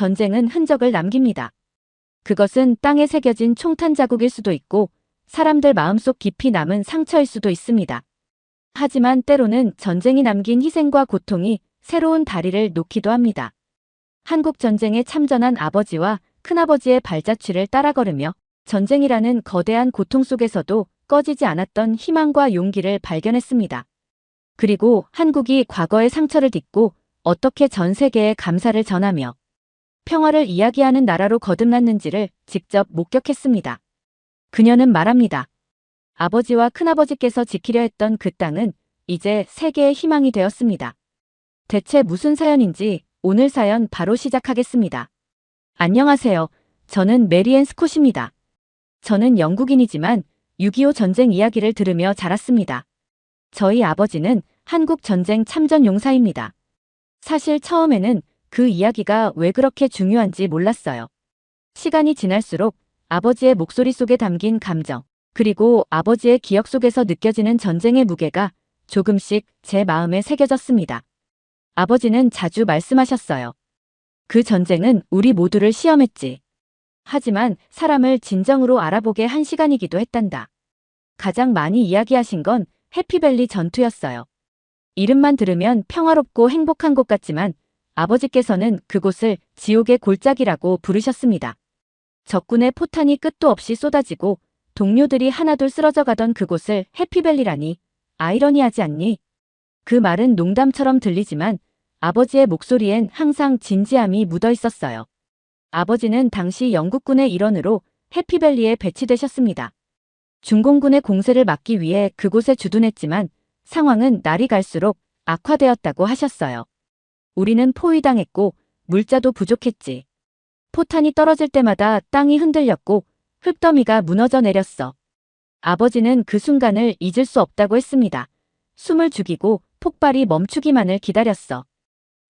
전쟁은 흔적을 남깁니다. 그것은 땅에 새겨진 총탄 자국일 수도 있고 사람들 마음속 깊이 남은 상처일 수도 있습니다. 하지만 때로는 전쟁이 남긴 희생과 고통이 새로운 다리를 놓기도 합니다. 한국 전쟁에 참전한 아버지와 큰아버지의 발자취를 따라 걸으며 전쟁이라는 거대한 고통 속에서도 꺼지지 않았던 희망과 용기를 발견했습니다. 그리고 한국이 과거의 상처를 딛고 어떻게 전 세계에 감사를 전하며 평화를 이야기하는 나라로 거듭났는지를 직접 목격했습니다. 그녀는 말합니다. 아버지와 큰아버지께서 지키려 했던 그 땅은 이제 세계의 희망이 되었습니다. 대체 무슨 사연인지 오늘 사연 바로 시작하겠습니다. 안녕하세요. 저는 메리앤 스콧입니다. 저는 영국인이지만 6.25 전쟁 이야기를 들으며 자랐습니다. 저희 아버지는 한국 전쟁 참전 용사입니다. 사실 처음에는 그 이야기가 왜 그렇게 중요한지 몰랐어요. 시간이 지날수록 아버지의 목소리 속에 담긴 감정, 그리고 아버지의 기억 속에서 느껴지는 전쟁의 무게가 조금씩 제 마음에 새겨졌습니다. 아버지는 자주 말씀하셨어요. 그 전쟁은 우리 모두를 시험했지. 하지만 사람을 진정으로 알아보게 한 시간이기도 했단다. 가장 많이 이야기하신 건 해피밸리 전투였어요. 이름만 들으면 평화롭고 행복한 곳 같지만 아버지께서는 그곳을 지옥의 골짜기라고 부르셨습니다. 적군의 포탄이 끝도 없이 쏟아지고 동료들이 하나둘 쓰러져 가던 그곳을 해피밸리라니 아이러니하지 않니? 그 말은 농담처럼 들리지만 아버지의 목소리엔 항상 진지함이 묻어 있었어요. 아버지는 당시 영국군의 일원으로 해피밸리에 배치되셨습니다. 중공군의 공세를 막기 위해 그곳에 주둔했지만 상황은 날이 갈수록 악화되었다고 하셨어요. 우리는 포위당했고 물자도 부족했지. 포탄이 떨어질 때마다 땅이 흔들렸고 흙더미가 무너져 내렸어. 아버지는 그 순간을 잊을 수 없다고 했습니다. 숨을 죽이고 폭발이 멈추기만을 기다렸어.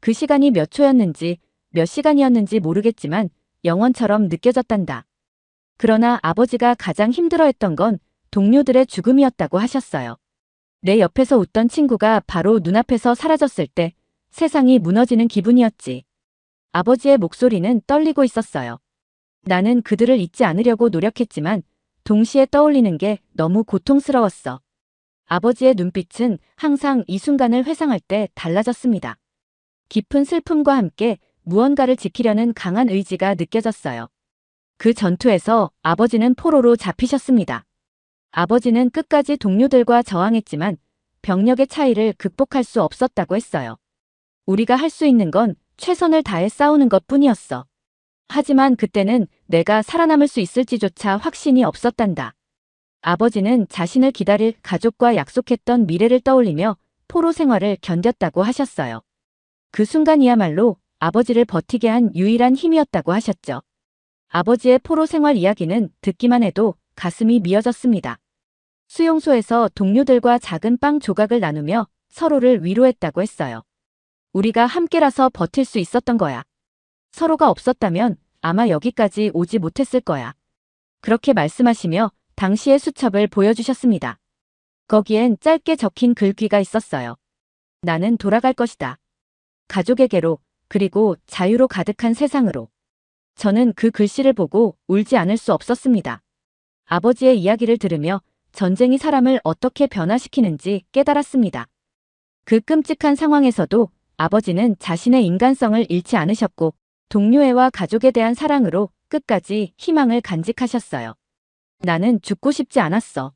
그 시간이 몇 초였는지 몇 시간이었는지 모르겠지만 영원처럼 느껴졌단다. 그러나 아버지가 가장 힘들어했던 건 동료들의 죽음이었다고 하셨어요. 내 옆에서 웃던 친구가 바로 눈앞에서 사라졌을 때 세상이 무너지는 기분이었지. 아버지의 목소리는 떨리고 있었어요. 나는 그들을 잊지 않으려고 노력했지만 동시에 떠올리는 게 너무 고통스러웠어. 아버지의 눈빛은 항상 이 순간을 회상할 때 달라졌습니다. 깊은 슬픔과 함께 무언가를 지키려는 강한 의지가 느껴졌어요. 그 전투에서 아버지는 포로로 잡히셨습니다. 아버지는 끝까지 동료들과 저항했지만 병력의 차이를 극복할 수 없었다고 했어요. 우리가 할 수 있는 건 최선을 다해 싸우는 것뿐이었어. 하지만 그때는 내가 살아남을 수 있을지조차 확신이 없었단다. 아버지는 자신을 기다릴 가족과 약속했던 미래를 떠올리며 포로 생활을 견뎠다고 하셨어요. 그 순간이야말로 아버지를 버티게 한 유일한 힘이었다고 하셨죠. 아버지의 포로 생활 이야기는 듣기만 해도 가슴이 미어졌습니다. 수용소에서 동료들과 작은 빵 조각을 나누며 서로를 위로했다고 했어요. 우리가 함께라서 버틸 수 있었던 거야. 서로가 없었다면 아마 여기까지 오지 못했을 거야. 그렇게 말씀하시며 당시의 수첩을 보여주셨습니다. 거기엔 짧게 적힌 글귀가 있었어요. 나는 돌아갈 것이다. 가족에게로, 그리고 자유로 가득한 세상으로. 저는 그 글씨를 보고 울지 않을 수 없었습니다. 아버지의 이야기를 들으며 전쟁이 사람을 어떻게 변화시키는지 깨달았습니다. 그 끔찍한 상황에서도 아버지는 자신의 인간성을 잃지 않으셨고 동료애와 가족에 대한 사랑으로 끝까지 희망을 간직하셨어요. 나는 죽고 싶지 않았어.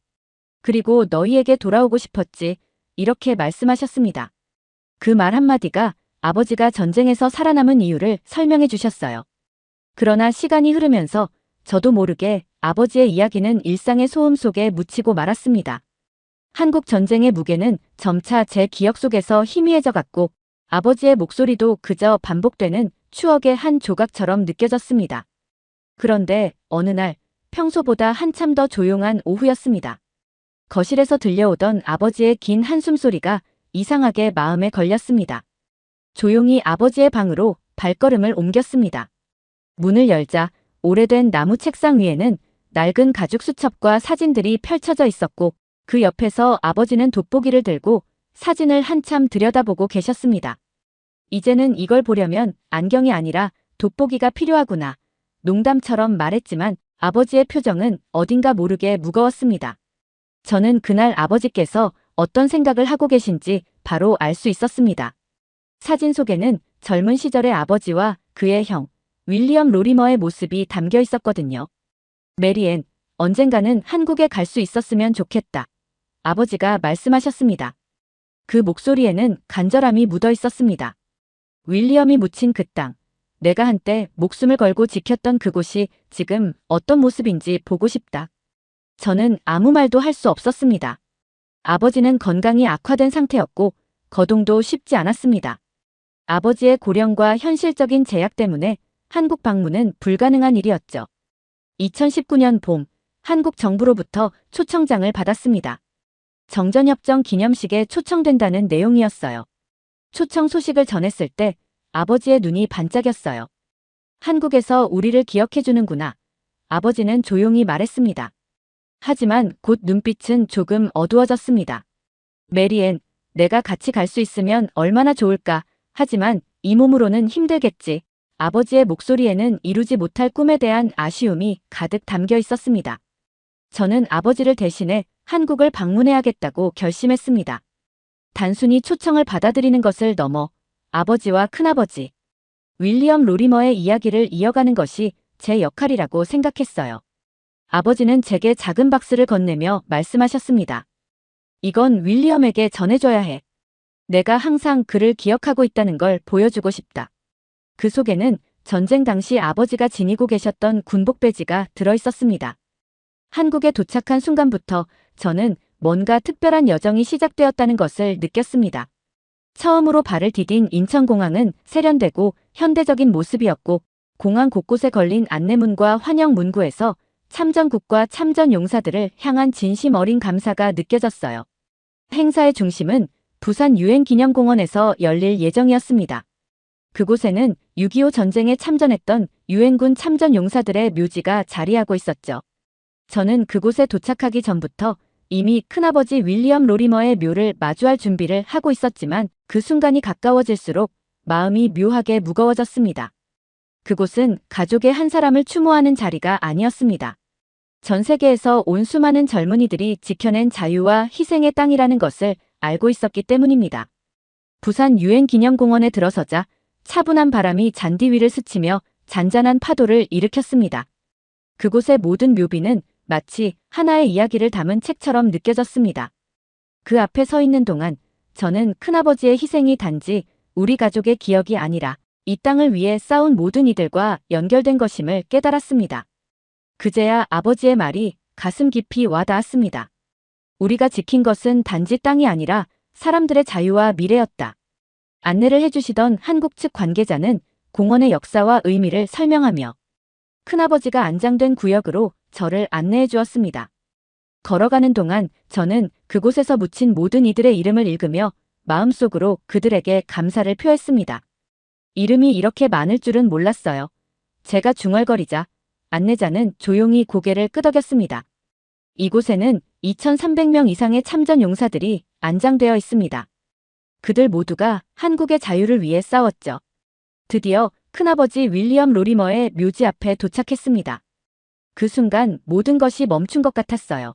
그리고 너희에게 돌아오고 싶었지. 이렇게 말씀하셨습니다. 그 말 한마디가 아버지가 전쟁에서 살아남은 이유를 설명해 주셨어요. 그러나 시간이 흐르면서 저도 모르게 아버지의 이야기는 일상의 소음 속에 묻히고 말았습니다. 한국 전쟁의 무게는 점차 제 기억 속에서 희미해져 갔고 아버지의 목소리도 그저 반복되는 추억의 한 조각처럼 느껴졌습니다. 그런데 어느 날 평소보다 한참 더 조용한 오후였습니다. 거실에서 들려오던 아버지의 긴 한숨 소리가 이상하게 마음에 걸렸습니다. 조용히 아버지의 방으로 발걸음을 옮겼습니다. 문을 열자 오래된 나무 책상 위에는 낡은 가죽 수첩과 사진들이 펼쳐져 있었고 그 옆에서 아버지는 돋보기를 들고 사진을 한참 들여다보고 계셨습니다. 이제는 이걸 보려면 안경이 아니라 돋보기가 필요하구나. 농담처럼 말했지만 아버지의 표정은 어딘가 모르게 무거웠습니다. 저는 그날 아버지께서 어떤 생각을 하고 계신지 바로 알 수 있었습니다. 사진 속에는 젊은 시절의 아버지와 그의 형, 윌리엄 로리머의 모습이 담겨 있었거든요. 메리앤, 언젠가는 한국에 갈 수 있었으면 좋겠다. 아버지가 말씀하셨습니다. 그 목소리에는 간절함이 묻어 있었습니다. 윌리엄이 묻힌 그 땅, 내가 한때 목숨을 걸고 지켰던 그곳이 지금 어떤 모습인지 보고 싶다. 저는 아무 말도 할 수 없었습니다. 아버지는 건강이 악화된 상태였고 거동도 쉽지 않았습니다. 아버지의 고령과 현실적인 제약 때문에 한국 방문은 불가능한 일이었죠. 2019년 봄, 한국 정부로부터 초청장을 받았습니다. 정전협정 기념식에 초청된다는 내용이었어요. 초청 소식을 전했을 때 아버지의 눈이 반짝였어요. 한국에서 우리를 기억해주는구나. 아버지는 조용히 말했습니다. 하지만 곧 눈빛은 조금 어두워졌습니다. 메리앤, 내가 같이 갈 수 있으면 얼마나 좋을까. 하지만 이 몸으로는 힘들겠지. 아버지의 목소리에는 이루지 못할 꿈에 대한 아쉬움이 가득 담겨 있었습니다. 저는 아버지를 대신해 한국을 방문해야겠다고 결심했습니다. 단순히 초청을 받아들이는 것을 넘어 아버지와 큰아버지, 윌리엄 로리머의 이야기를 이어가는 것이 제 역할이라고 생각했어요. 아버지는 제게 작은 박스를 건네며 말씀하셨습니다. 이건 윌리엄에게 전해줘야 해. 내가 항상 그를 기억하고 있다는 걸 보여주고 싶다. 그 속에는 전쟁 당시 아버지가 지니고 계셨던 군복 배지가 들어있었습니다. 한국에 도착한 순간부터 저는 뭔가 특별한 여정이 시작되었다는 것을 느꼈습니다. 처음으로 발을 디딘 인천공항은 세련되고 현대적인 모습이었고 공항 곳곳에 걸린 안내문과 환영 문구에서 참전국과 참전용사들을 향한 진심 어린 감사가 느껴졌어요. 행사의 중심은 부산 유엔기념공원에서 열릴 예정이었습니다. 그곳에는 6.25 전쟁에 참전했던 유엔군 참전용사들의 묘지가 자리하고 있었죠. 저는 그곳에 도착하기 전부터 이미 큰아버지 윌리엄 로리머의 묘를 마주할 준비를 하고 있었지만 그 순간이 가까워질수록 마음이 묘하게 무거워졌습니다. 그곳은 가족의 한 사람을 추모하는 자리가 아니었습니다. 전 세계에서 온 수많은 젊은이들이 지켜낸 자유와 희생의 땅이라는 것을 알고 있었기 때문입니다. 부산 유엔기념공원에 들어서자 차분한 바람이 잔디 위를 스치며 잔잔한 파도를 일으켰습니다. 그곳의 모든 묘비는 마치 하나의 이야기를 담은 책처럼 느껴졌습니다. 그 앞에 서 있는 동안 저는 큰아버지의 희생이 단지 우리 가족의 기억이 아니라 이 땅을 위해 싸운 모든 이들과 연결된 것임을 깨달았습니다. 그제야 아버지의 말이 가슴 깊이 와닿았습니다. 우리가 지킨 것은 단지 땅이 아니라 사람들의 자유와 미래였다. 안내를 해주시던 한국 측 관계자는 공원의 역사와 의미를 설명하며 큰아버지가 안장된 구역으로 저를 안내해 주었습니다. 걸어가는 동안 저는 그곳에서 묻힌 모든 이들의 이름을 읽으며 마음속으로 그들에게 감사를 표했습니다. 이름이 이렇게 많을 줄은 몰랐어요. 제가 중얼거리자 안내자는 조용히 고개를 끄덕였습니다. 이곳에는 2,300명 이상의 참전 용사들이 안장되어 있습니다. 그들 모두가 한국의 자유를 위해 싸웠죠. 드디어 큰아버지 윌리엄 로리머의 묘지 앞에 도착했습니다. 그 순간 모든 것이 멈춘 것 같았어요.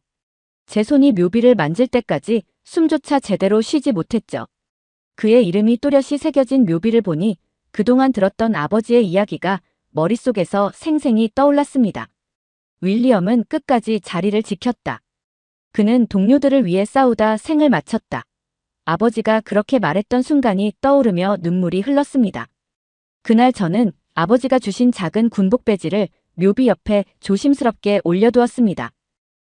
제 손이 묘비를 만질 때까지 숨조차 제대로 쉬지 못했죠. 그의 이름이 또렷이 새겨진 묘비를 보니 그동안 들었던 아버지의 이야기가 머릿속에서 생생히 떠올랐습니다. 윌리엄은 끝까지 자리를 지켰다. 그는 동료들을 위해 싸우다 생을 마쳤다. 아버지가 그렇게 말했던 순간이 떠오르며 눈물이 흘렀습니다. 그날 저는 아버지가 주신 작은 군복 배지를 묘비 옆에 조심스럽게 올려두었습니다.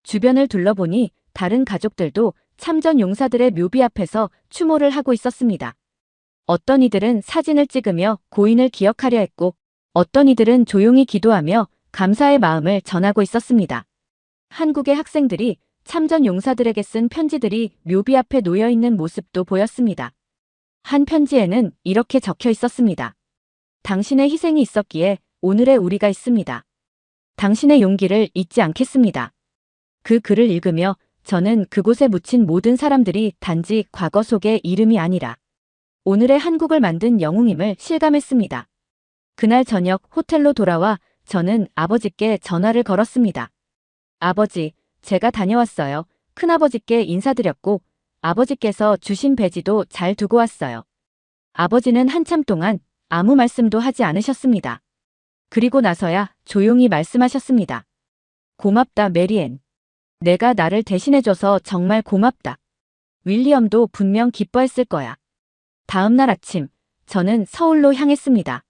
주변을 둘러보니 다른 가족들도 참전 용사들의 묘비 앞에서 추모를 하고 있었습니다. 어떤 이들은 사진을 찍으며 고인을 기억하려 했고 어떤 이들은 조용히 기도하며 감사의 마음을 전하고 있었습니다. 한국의 학생들이 참전 용사들에게 쓴 편지들이 묘비 앞에 놓여 있는 모습도 보였습니다. 한 편지에는 이렇게 적혀 있었습니다. 당신의 희생이 있었기에 오늘의 우리가 있습니다. 당신의 용기를 잊지 않겠습니다. 그 글을 읽으며 저는 그곳에 묻힌 모든 사람들이 단지 과거 속의 이름이 아니라 오늘의 한국을 만든 영웅임을 실감했습니다. 그날 저녁 호텔로 돌아와 저는 아버지께 전화를 걸었습니다. 아버지, 제가 다녀왔어요. 큰아버지께 인사드렸고 아버지께서 주신 배지도 잘 두고 왔어요. 아버지는 한참 동안 아무 말씀도 하지 않으셨습니다. 그리고 나서야 조용히 말씀하셨습니다. 고맙다, 메리앤. 내가 나를 대신해줘서 정말 고맙다. 윌리엄도 분명 기뻐했을 거야. 다음 날 아침, 저는 서울로 향했습니다.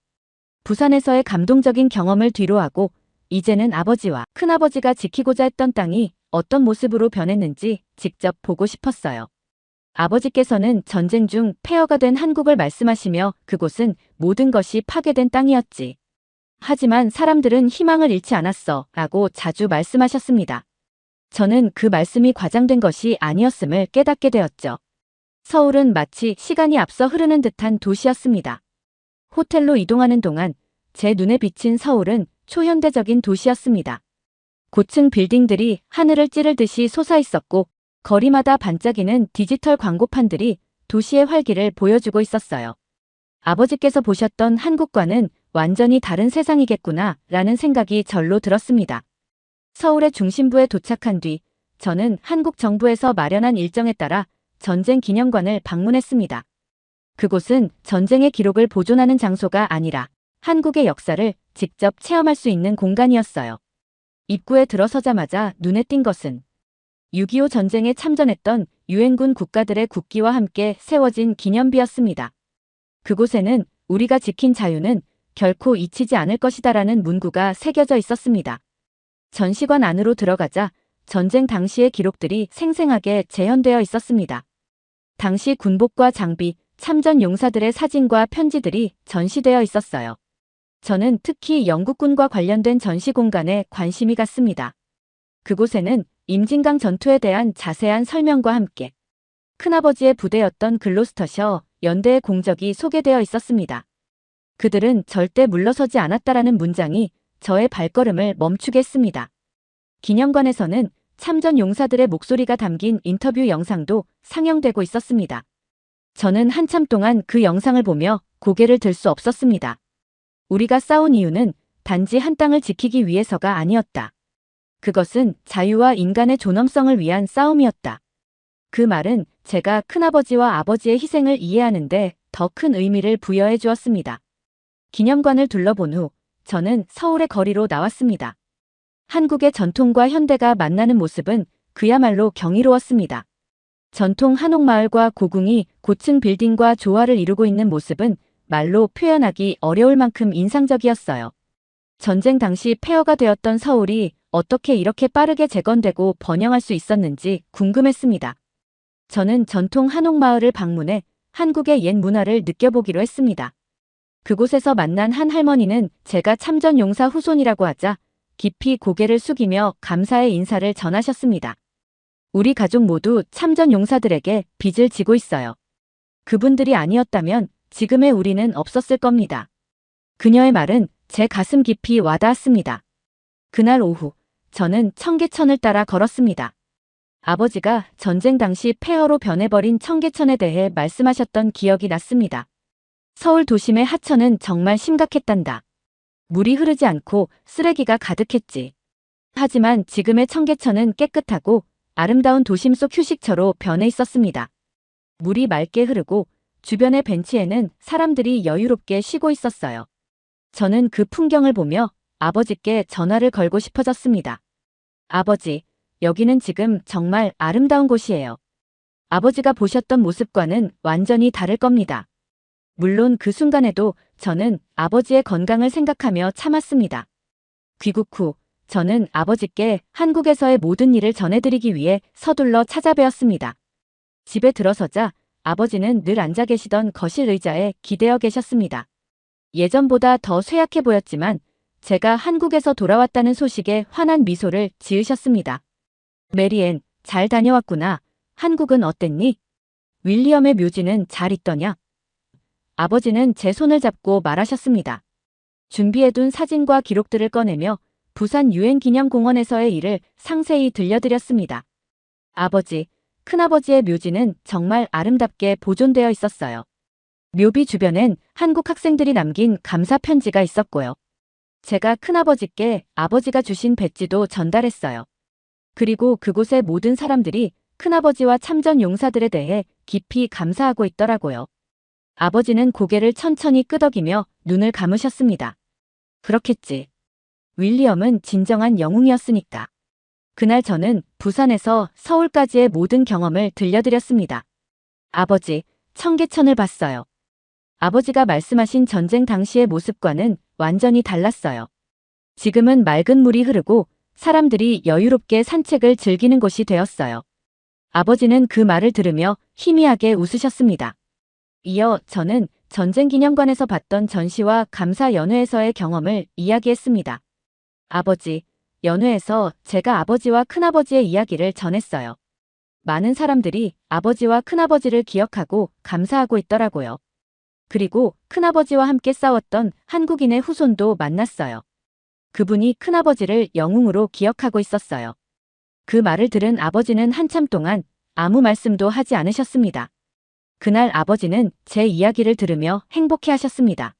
부산에서의 감동적인 경험을 뒤로하고 이제는 아버지와 큰아버지가 지키고자 했던 땅이 어떤 모습으로 변했는지 직접 보고 싶었어요. 아버지께서는 전쟁 중 폐허가 된 한국을 말씀하시며 그곳은 모든 것이 파괴된 땅이었지. 하지만 사람들은 희망을 잃지 않았어 라고 자주 말씀하셨습니다. 저는 그 말씀이 과장된 것이 아니었음을 깨닫게 되었죠. 서울은 마치 시간이 앞서 흐르는 듯한 도시였습니다. 호텔로 이동하는 동안 제 눈에 비친 서울은 초현대적인 도시였습니다. 고층 빌딩들이 하늘을 찌르듯이 솟아있었고 거리마다 반짝이는 디지털 광고판들이 도시의 활기를 보여주고 있었어요. 아버지께서 보셨던 한국과는 완전히 다른 세상이겠구나 라는 생각이 절로 들었습니다. 서울의 중심부에 도착한 뒤 저는 한국 정부에서 마련한 일정에 따라 전쟁 기념관을 방문했습니다. 그곳은 전쟁의 기록을 보존하는 장소가 아니라 한국의 역사를 직접 체험할 수 있는 공간이었어요. 입구에 들어서자마자 눈에 띈 것은 6.25 전쟁에 참전했던 유엔군 국가들의 국기와 함께 세워진 기념비였습니다. 그곳에는 우리가 지킨 자유는 결코 잊히지 않을 것이다라는 문구가 새겨져 있었습니다. 전시관 안으로 들어가자 전쟁 당시의 기록들이 생생하게 재현되어 있었습니다. 당시 군복과 장비, 참전 용사들의 사진과 편지들이 전시되어 있었어요. 저는 특히 영국군과 관련된 전시 공간에 관심이 갔습니다. 그곳에는 임진강 전투에 대한 자세한 설명과 함께 큰아버지의 부대였던 글로스터셔 연대의 공적이 소개되어 있었습니다. 그들은 절대 물러서지 않았다라는 문장이 저의 발걸음을 멈추게 했습니다. 기념관에서는 참전 용사들의 목소리가 담긴 인터뷰 영상도 상영되고 있었습니다. 저는 한참 동안 그 영상을 보며 고개를 들 수 없었습니다. 우리가 싸운 이유는 단지 한 땅을 지키기 위해서가 아니었다. 그것은 자유와 인간의 존엄성을 위한 싸움이었다. 그 말은 제가 큰아버지와 아버지의 희생을 이해하는데 더 큰 의미를 부여해 주었습니다. 기념관을 둘러본 후 저는 서울의 거리로 나왔습니다. 한국의 전통과 현대가 만나는 모습은 그야말로 경이로웠습니다. 전통 한옥마을과 고궁이 고층 빌딩과 조화를 이루고 있는 모습은 말로 표현하기 어려울 만큼 인상적이었어요. 전쟁 당시 폐허가 되었던 서울이 어떻게 이렇게 빠르게 재건되고 번영할 수 있었는지 궁금했습니다. 저는 전통 한옥마을을 방문해 한국의 옛 문화를 느껴보기로 했습니다. 그곳에서 만난 한 할머니는 제가 참전 용사 후손이라고 하자 깊이 고개를 숙이며 감사의 인사를 전하셨습니다. 우리 가족 모두 참전 용사들에게 빚을 지고 있어요. 그분들이 아니었다면 지금의 우리는 없었을 겁니다. 그녀의 말은 제 가슴 깊이 와닿았습니다. 그날 오후 저는 청계천을 따라 걸었습니다. 아버지가 전쟁 당시 폐허로 변해버린 청계천에 대해 말씀하셨던 기억이 났습니다. 서울 도심의 하천은 정말 심각했단다. 물이 흐르지 않고 쓰레기가 가득했지. 하지만 지금의 청계천은 깨끗하고 아름다운 도심 속 휴식처로 변해 있었습니다. 물이 맑게 흐르고 주변의 벤치에는 사람들이 여유롭게 쉬고 있었어요. 저는 그 풍경을 보며 아버지께 전화를 걸고 싶어졌습니다. 아버지, 여기는 지금 정말 아름다운 곳이에요. 아버지가 보셨던 모습과는 완전히 다를 겁니다. 물론 그 순간에도 저는 아버지의 건강을 생각하며 참았습니다. 귀국 후 저는 아버지께 한국에서의 모든 일을 전해드리기 위해 서둘러 찾아뵈었습니다. 집에 들어서자 아버지는 늘 앉아 계시던 거실 의자에 기대어 계셨습니다. 예전보다 더 쇠약해 보였지만 제가 한국에서 돌아왔다는 소식에 환한 미소를 지으셨습니다. 메리앤, 잘 다녀왔구나. 한국은 어땠니? 윌리엄의 묘지는 잘 있더냐? 아버지는 제 손을 잡고 말하셨습니다. 준비해둔 사진과 기록들을 꺼내며 부산 유엔기념공원에서의 일을 상세히 들려드렸습니다. 아버지, 큰아버지의 묘지는 정말 아름답게 보존되어 있었어요. 묘비 주변엔 한국 학생들이 남긴 감사 편지가 있었고요. 제가 큰아버지께 아버지가 주신 배지도 전달했어요. 그리고 그곳의 모든 사람들이 큰아버지와 참전 용사들에 대해 깊이 감사하고 있더라고요. 아버지는 고개를 천천히 끄덕이며 눈을 감으셨습니다. 그렇겠지. 윌리엄은 진정한 영웅이었으니까. 그날 저는 부산에서 서울까지의 모든 경험을 들려드렸습니다. 아버지, 청계천을 봤어요. 아버지가 말씀하신 전쟁 당시의 모습과는 완전히 달랐어요. 지금은 맑은 물이 흐르고 사람들이 여유롭게 산책을 즐기는 곳이 되었어요. 아버지는 그 말을 들으며 희미하게 웃으셨습니다. 이어 저는 전쟁기념관에서 봤던 전시와 감사 연회에서의 경험을 이야기했습니다. 아버지, 연회에서 제가 아버지와 큰아버지의 이야기를 전했어요. 많은 사람들이 아버지와 큰아버지를 기억하고 감사하고 있더라고요. 그리고 큰아버지와 함께 싸웠던 한국인의 후손도 만났어요. 그분이 큰아버지를 영웅으로 기억하고 있었어요. 그 말을 들은 아버지는 한참 동안 아무 말씀도 하지 않으셨습니다. 그날 아버지는 제 이야기를 들으며 행복해 하셨습니다.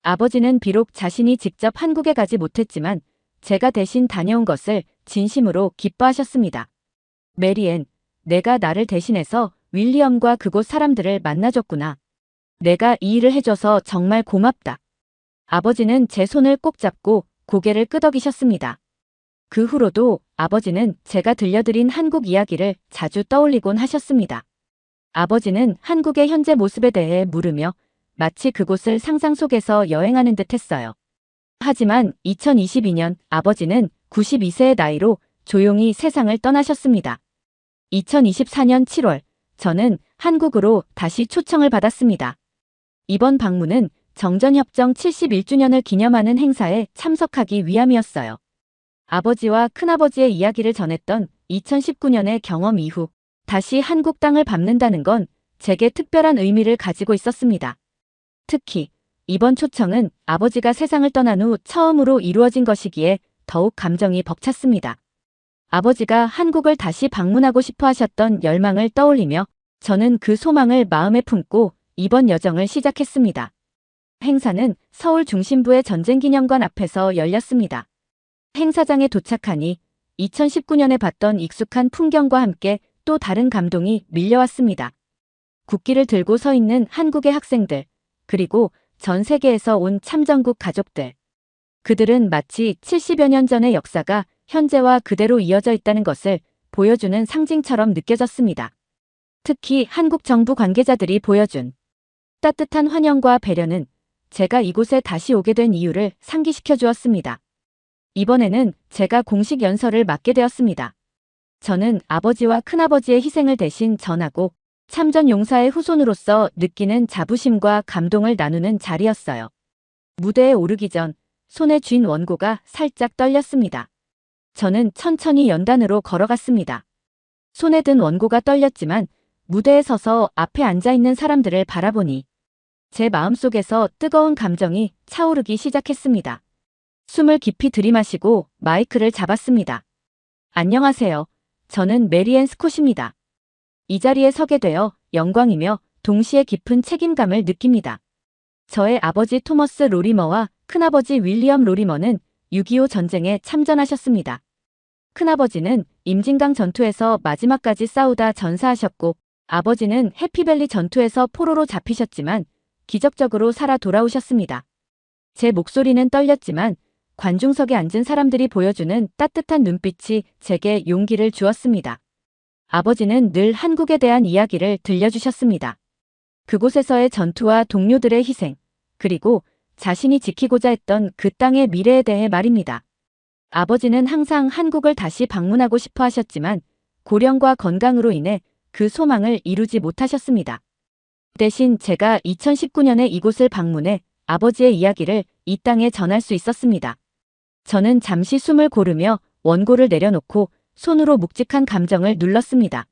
아버지는 비록 자신이 직접 한국에 가지 못했지만 제가 대신 다녀온 것을 진심으로 기뻐하셨습니다. 메리앤, 내가 나를 대신해서 윌리엄과 그곳 사람들을 만나줬구나. 내가 이 일을 해줘서 정말 고맙다. 아버지는 제 손을 꼭 잡고 고개를 끄덕이셨습니다. 그 후로도 아버지는 제가 들려드린 한국 이야기를 자주 떠올리곤 하셨습니다. 아버지는 한국의 현재 모습에 대해 물으며 마치 그곳을 상상 속에서 여행하는 듯 했어요. 하지만 2022년 아버지는 92세의 나이로 조용히 세상을 떠나셨습니다. 2024년 7월 저는 한국으로 다시 초청을 받았습니다. 이번 방문은 정전협정 71주년을 기념하는 행사에 참석하기 위함이었어요. 아버지와 큰아버지의 이야기를 전했던 2019년의 경험 이후 다시 한국 땅을 밟는다는 건 제게 특별한 의미를 가지고 있었습니다. 특히 이번 초청은 아버지가 세상을 떠난 후 처음으로 이루어진 것이기에 더욱 감정이 벅찼습니다. 아버지가 한국을 다시 방문하고 싶어 하셨던 열망을 떠올리며 저는 그 소망을 마음에 품고 이번 여정을 시작했습니다. 행사는 서울 중심부의 전쟁기념관 앞에서 열렸습니다. 행사장에 도착하니 2019년에 봤던 익숙한 풍경과 함께 또 다른 감동이 밀려왔습니다. 국기를 들고 서 있는 한국의 학생들, 그리고 전 세계에서 온 참전국 가족들. 그들은 마치 70여 년 전의 역사가 현재와 그대로 이어져 있다는 것을 보여주는 상징처럼 느껴졌습니다. 특히 한국 정부 관계자들이 보여준 따뜻한 환영과 배려는 제가 이곳에 다시 오게 된 이유를 상기시켜 주었습니다. 이번에는 제가 공식 연설을 맡게 되었습니다. 저는 아버지와 큰아버지의 희생을 대신 전하고 참전 용사의 후손으로서 느끼는 자부심과 감동을 나누는 자리였어요. 무대에 오르기 전 손에 쥔 원고가 살짝 떨렸습니다. 저는 천천히 연단으로 걸어갔습니다. 손에 든 원고가 떨렸지만 무대에 서서 앞에 앉아있는 사람들을 바라보니 제 마음속에서 뜨거운 감정이 차오르기 시작했습니다. 숨을 깊이 들이마시고 마이크를 잡았습니다. 안녕하세요. 저는 메리앤 스콧입니다. 이 자리에 서게 되어 영광이며 동시에 깊은 책임감을 느낍니다. 저의 아버지 토머스 로리머와 큰아버지 윌리엄 로리머는 6.25 전쟁에 참전하셨습니다. 큰아버지는 임진강 전투에서 마지막까지 싸우다 전사하셨고 아버지는 해피밸리 전투에서 포로로 잡히셨지만 기적적으로 살아 돌아오셨습니다. 제 목소리는 떨렸지만 관중석에 앉은 사람들이 보여주는 따뜻한 눈빛이 제게 용기를 주었습니다. 아버지는 늘 한국에 대한 이야기를 들려주셨습니다. 그곳에서의 전투와 동료들의 희생, 그리고 자신이 지키고자 했던 그 땅의 미래에 대해 말입니다. 아버지는 항상 한국을 다시 방문하고 싶어 하셨지만 고령과 건강으로 인해 그 소망을 이루지 못하셨습니다. 대신 제가 2019년에 이곳을 방문해 아버지의 이야기를 이 땅에 전할 수 있었습니다. 저는 잠시 숨을 고르며 원고를 내려놓고 손으로 묵직한 감정을 눌렀습니다.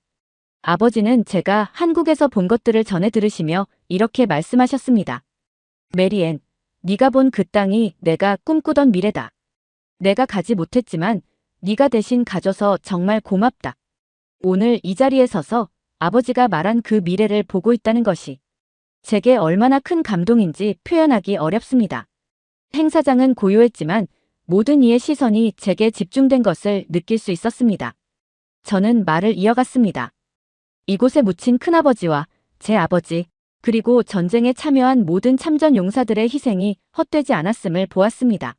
아버지는 제가 한국에서 본 것들을 전해 들으시며 이렇게 말씀하셨습니다. 메리앤, 네가 본 그 땅이 내가 꿈꾸던 미래다. 내가 가지 못했지만 네가 대신 가줘서 정말 고맙다. 오늘 이 자리에 서서 아버지가 말한 그 미래를 보고 있다는 것이 제게 얼마나 큰 감동인지 표현하기 어렵습니다. 행사장은 고요했지만 모든 이의 시선이 제게 집중된 것을 느낄 수 있었습니다. 저는 말을 이어갔습니다. 이곳에 묻힌 큰아버지와 제 아버지, 그리고 전쟁에 참여한 모든 참전 용사들의 희생이 헛되지 않았음을 보았습니다.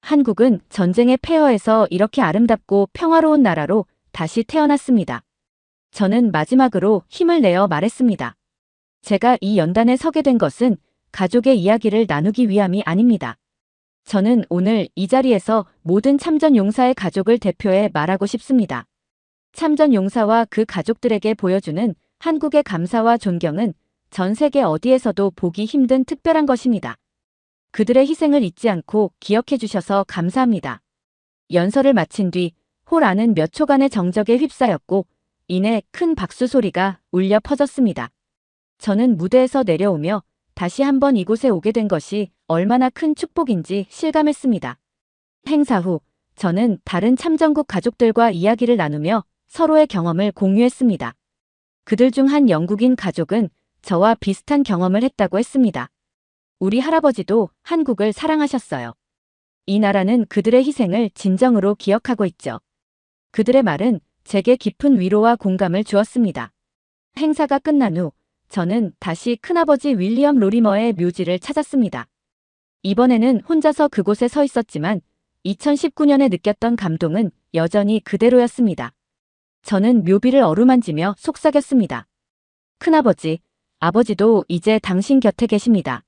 한국은 전쟁의 폐허에서 이렇게 아름답고 평화로운 나라로 다시 태어났습니다. 저는 마지막으로 힘을 내어 말했습니다. 제가 이 연단에 서게 된 것은 가족의 이야기를 나누기 위함이 아닙니다. 저는 오늘 이 자리에서 모든 참전 용사의 가족을 대표해 말하고 싶습니다. 참전 용사와 그 가족들에게 보여주는 한국의 감사와 존경은 전 세계 어디에서도 보기 힘든 특별한 것입니다. 그들의 희생을 잊지 않고 기억해 주셔서 감사합니다. 연설을 마친 뒤 홀 안은 몇 초간의 정적에 휩싸였고 이내 큰 박수 소리가 울려 퍼졌습니다. 저는 무대에서 내려오며 다시 한번 이곳에 오게 된 것이 얼마나 큰 축복인지 실감했습니다. 행사 후 저는 다른 참전국 가족들과 이야기를 나누며 서로의 경험을 공유했습니다. 그들 중 한 영국인 가족은 저와 비슷한 경험을 했다고 했습니다. 우리 할아버지도 한국을 사랑하셨어요. 이 나라는 그들의 희생을 진정으로 기억하고 있죠. 그들의 말은 제게 깊은 위로와 공감을 주었습니다. 행사가 끝난 후 저는 다시 큰아버지 윌리엄 로리머의 묘지를 찾았습니다. 이번에는 혼자서 그곳에 서 있었지만 2019년에 느꼈던 감동은 여전히 그대로였습니다. 저는 묘비를 어루만지며 속삭였습니다. 큰아버지, 아버지도 이제 당신 곁에 계십니다.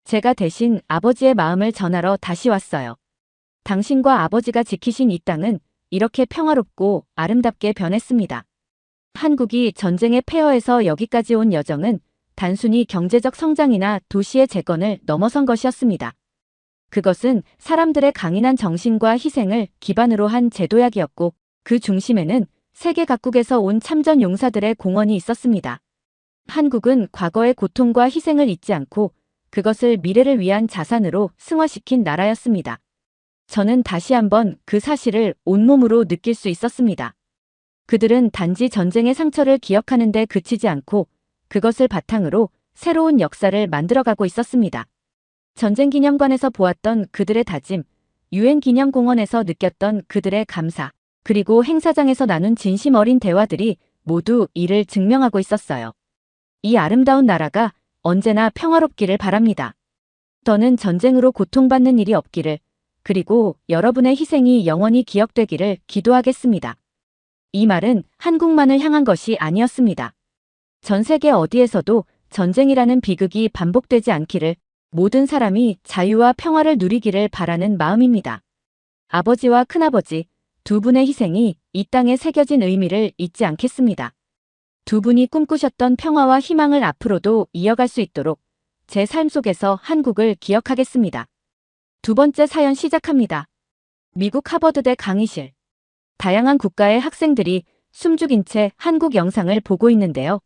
제가 대신 아버지의 마음을 전하러 다시 왔어요. 당신과 아버지가 지키신 이 땅은 이렇게 평화롭고 아름답게 변했습니다. 한국이 전쟁의 폐허에서 여기까지 온 여정은 단순히 경제적 성장이나 도시의 재건을 넘어선 것이었습니다. 그것은 사람들의 강인한 정신과 희생을 기반으로 한 제도약이었고 그 중심에는 세계 각국에서 온 참전 용사들의 공헌이 있었습니다. 한국은 과거의 고통과 희생을 잊지 않고 그것을 미래를 위한 자산으로 승화시킨 나라였습니다. 저는 다시 한번 그 사실을 온몸으로 느낄 수 있었습니다. 그들은 단지 전쟁의 상처를 기억하는 데 그치지 않고 그것을 바탕으로 새로운 역사를 만들어가고 있었습니다. 전쟁기념관에서 보았던 그들의 다짐, 유엔기념공원에서 느꼈던 그들의 감사, 그리고 행사장에서 나눈 진심 어린 대화들이 모두 이를 증명하고 있었어요. 이 아름다운 나라가 언제나 평화롭기를 바랍니다. 저는 전쟁으로 고통받는 일이 없기를, 그리고 여러분의 희생이 영원히 기억되기를 기도하겠습니다. 이 말은 한국만을 향한 것이 아니었습니다. 전 세계 어디에서도 전쟁이라는 비극이 반복되지 않기를, 모든 사람이 자유와 평화를 누리기를 바라는 마음입니다. 아버지와 큰아버지, 두 분의 희생이 이 땅에 새겨진 의미를 잊지 않겠습니다. 두 분이 꿈꾸셨던 평화와 희망을 앞으로도 이어갈 수 있도록 제 삶 속에서 한국을 기억하겠습니다. 두 번째 사연 시작합니다. 미국 하버드대 강의실. 다양한 국가의 학생들이 숨죽인 채 한국 영상을 보고 있는데요.